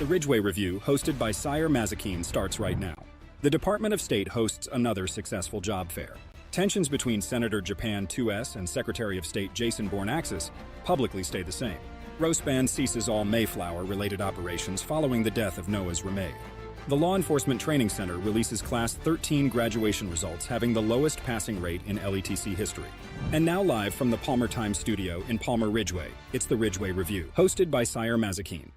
The Ridgeway Review, hosted by Sire Mazikeen, starts right now. The Department of State hosts another successful job fair. Tensions between Senator Japan 2S and Secretary of State Jason Bournaxis publicly stay the same. Rospan ceases all Mayflower-related operations following the death of Noah's Ramey. The Law Enforcement Training Center releases Class 13 graduation results having the lowest passing rate in LETC history. And now live from the Palmer Times studio in Palmer Ridgeway, it's the Ridgeway Review, hosted by Sire Mazikeen.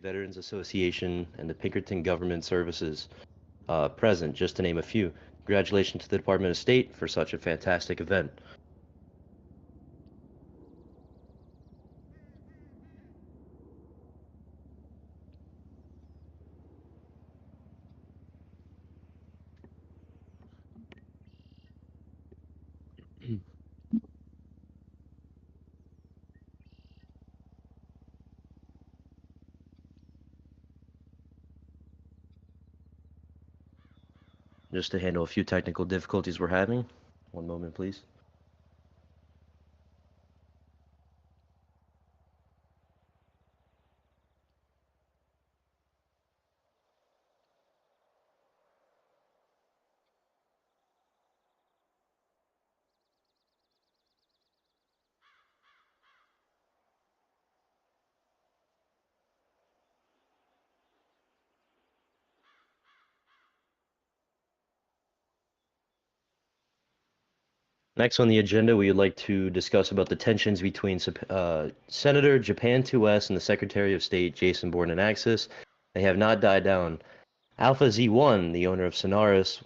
Veterans Association and the Pinkerton Government Services present, just to name a few. Congratulations to the Department of State for such a fantastic event. Just to handle a few technical difficulties we're having. One moment, please. Next on the agenda, we would like to discuss about the tensions between Senator Japan 2S and the Secretary of State Jason Bournaxis. They have not died down. Alpha Z1, the owner of Sonaris,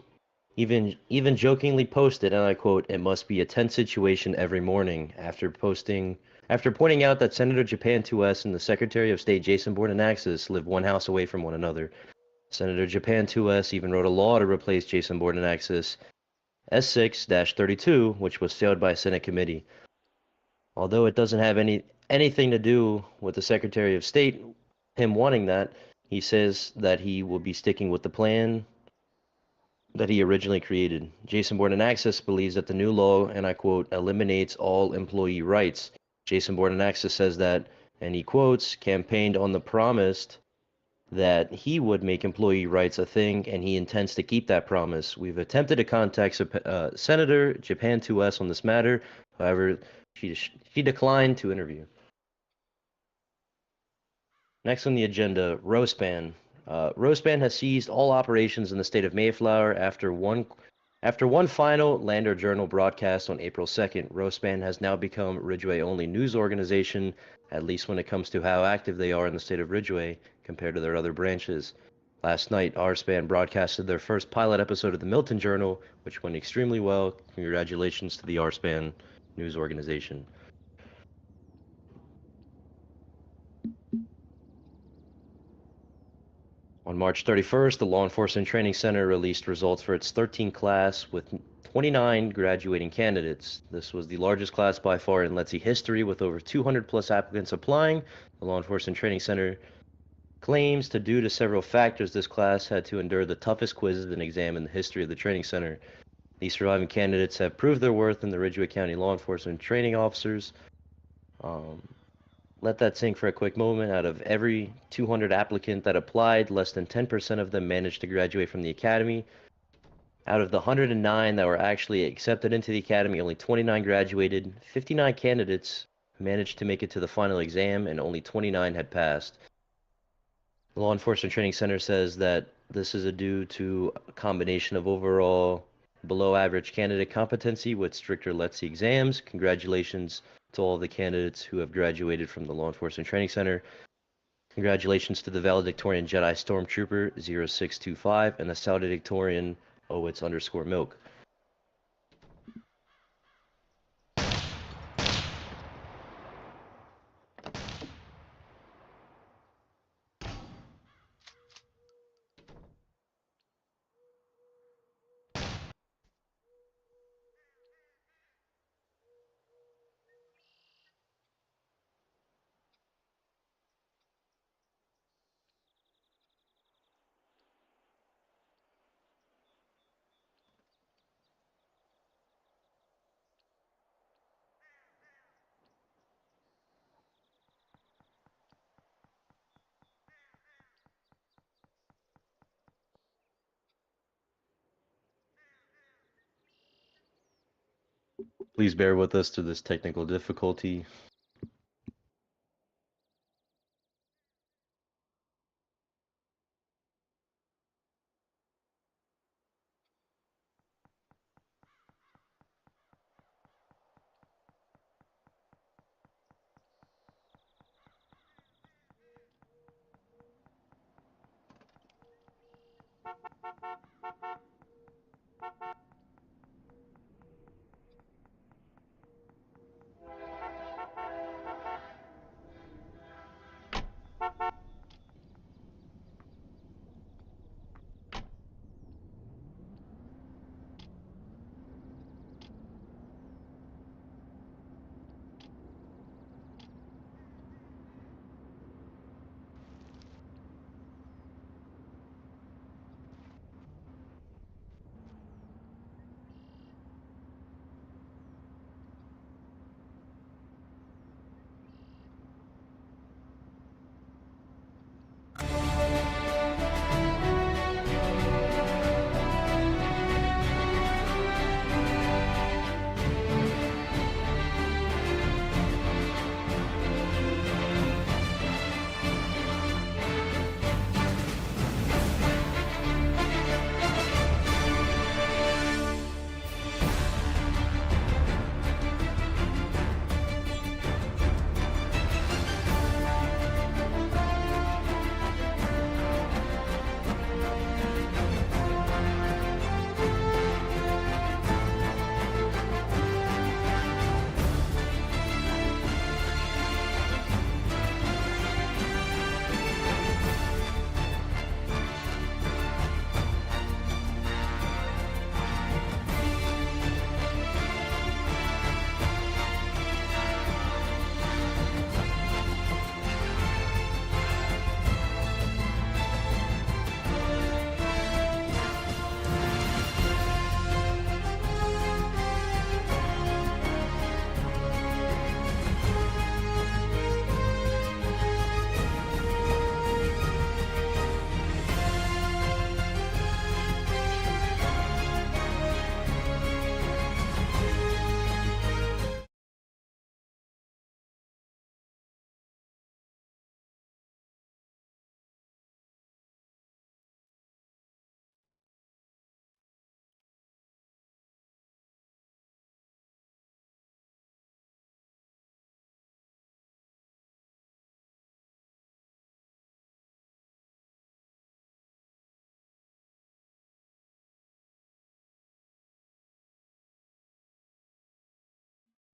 even jokingly posted, and I quote, "It must be a tense situation every morning," after pointing out that Senator Japan 2S and the Secretary of State Jason Bournaxis live one house away from one another. Senator Japan 2S even wrote a law to replace Jason Bournaxis S6-32, which was failed by a Senate committee. Although it doesn't have anything to do with the Secretary of State, him wanting that, he says that he will be sticking with the plan that he originally created. Jason Bournaxis believes that the new law, and I quote, "eliminates all employee rights." Jason Bournaxis says that, and he quotes, "campaigned on the promise that he would make employee rights a thing, and he intends to keep that promise. We've attempted to contact Senator Japan 2S on this matter. However, she declined to interview." Next on the agenda, Rospan. Rospan has seized all operations in the state of Mayflower after one final Lander Journal broadcast on April 2nd. Rospan has now become Ridgeway-only news organization, at least when it comes to how active they are in the state of Ridgeway compared to their other branches. Last night, RSpan broadcasted their first pilot episode of the Milton Journal, which went extremely well. Congratulations to the RSpan news organization. On March 31st, the Law Enforcement Training Center released results for its 13th class with 29 graduating candidates. This was the largest class by far in LETC history, with over 200 plus applicants applying. The Law Enforcement Training Center claims due to several factors, this class had to endure the toughest quizzes and exam in the history of the training center. These surviving candidates have proved their worth in the Ridgeway County Law Enforcement Training Officers. Let that sink for a quick moment. Out of every 200 applicant that applied, less than 10% of them managed to graduate from the academy. Out of the 109 that were actually accepted into the academy, only 29 graduated. 59 candidates managed to make it to the final exam, and only 29 had passed. The Law Enforcement Training Center says that this is due to a combination of overall below average candidate competency with stricter LETC exams. Congratulations to all the candidates who have graduated from the Law Enforcement Training Center. Congratulations to the valedictorian Jedi Stormtrooper 0625 and the salutatorian Owitz_milk. Please bear with us through this technical difficulty.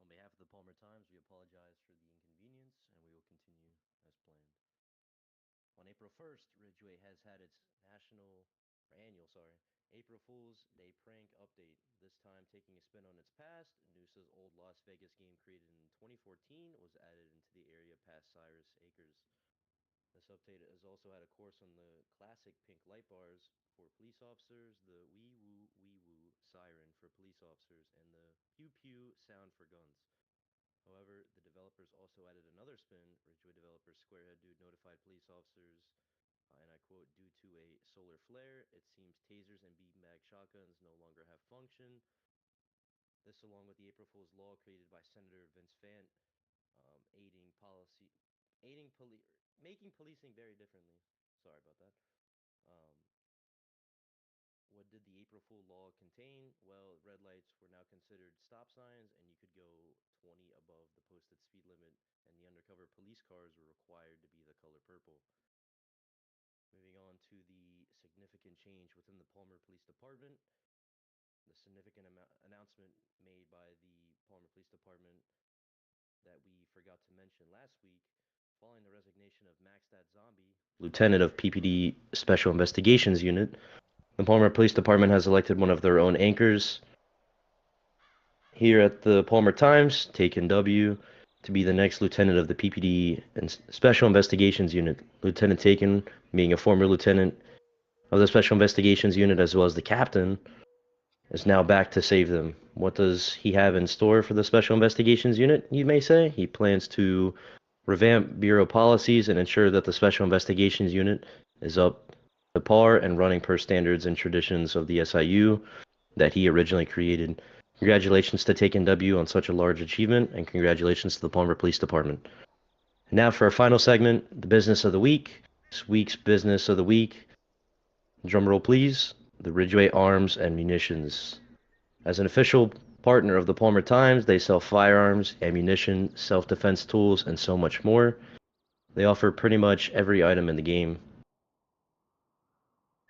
On behalf of the Palmer Times, we apologize for the inconvenience, and we will continue as planned. On April 1st, Ridgeway has had its April Fool's Day prank update, this time taking a spin on its past. Noosa's old Las Vegas game created in 2014 was added into the area past Cyrus Acres. This update has also had a course on the classic pink light bars for police officers, the wee woo siren for police officers, and the pew pew sound for guns. However, the developers also added another spin. Ridgeway developer Squarehead Dude notified police officers, and I quote, due to a solar flare. It seems tasers and beanbag shotguns no longer have function. This, along with the April Fool's Law created by Senator Vince Fant, aiding policy, making policing very differently. Sorry about that. Um, what did the April Fool law contain? Well, red lights were now considered stop signs, and you could go 20 above the posted speed limit, and the undercover police cars were required to be the color purple. Moving on to the significant change within the Palmer Police Department. The significant announcement made by the Palmer Police Department that we forgot to mention last week, following the resignation of Maxtat Zombie, lieutenant of PPD Special Investigations Unit. The Palmer Police Department has elected one of their own anchors here at the Palmer Times, Taken W, to be the next lieutenant of the PPD and Special Investigations Unit. Lieutenant Taken, being a former lieutenant of the Special Investigations Unit as well as the captain, is now back to save them. What does he have in store for the Special Investigations Unit, you may say? He plans to revamp Bureau policies and ensure that the Special Investigations Unit is up to par and running per standards and traditions of the SIU that he originally created. Congratulations to Taken W on such a large achievement, and congratulations to the Palmer Police Department. And now for our final segment, the business of the week. This week's business of the week, drum roll please, the Ridgeway Arms and Munitions. As an official partner of the Palmer Times, they sell firearms, ammunition, self-defense tools, and so much more. They offer pretty much every item in the game.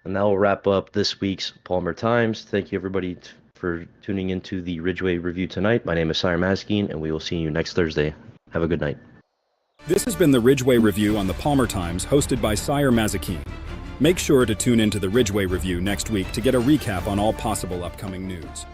And that will wrap up this week's Palmer Times. Thank you everybody for tuning into the Ridgeway review tonight. My name is Sire Maskeen, and we will see you next Thursday. Have a good night. This has been the Ridgeway Review on the Palmer Times, hosted by Sire Mazakeen. Make sure to tune into the Ridgeway Review next week to get a recap on all possible upcoming news.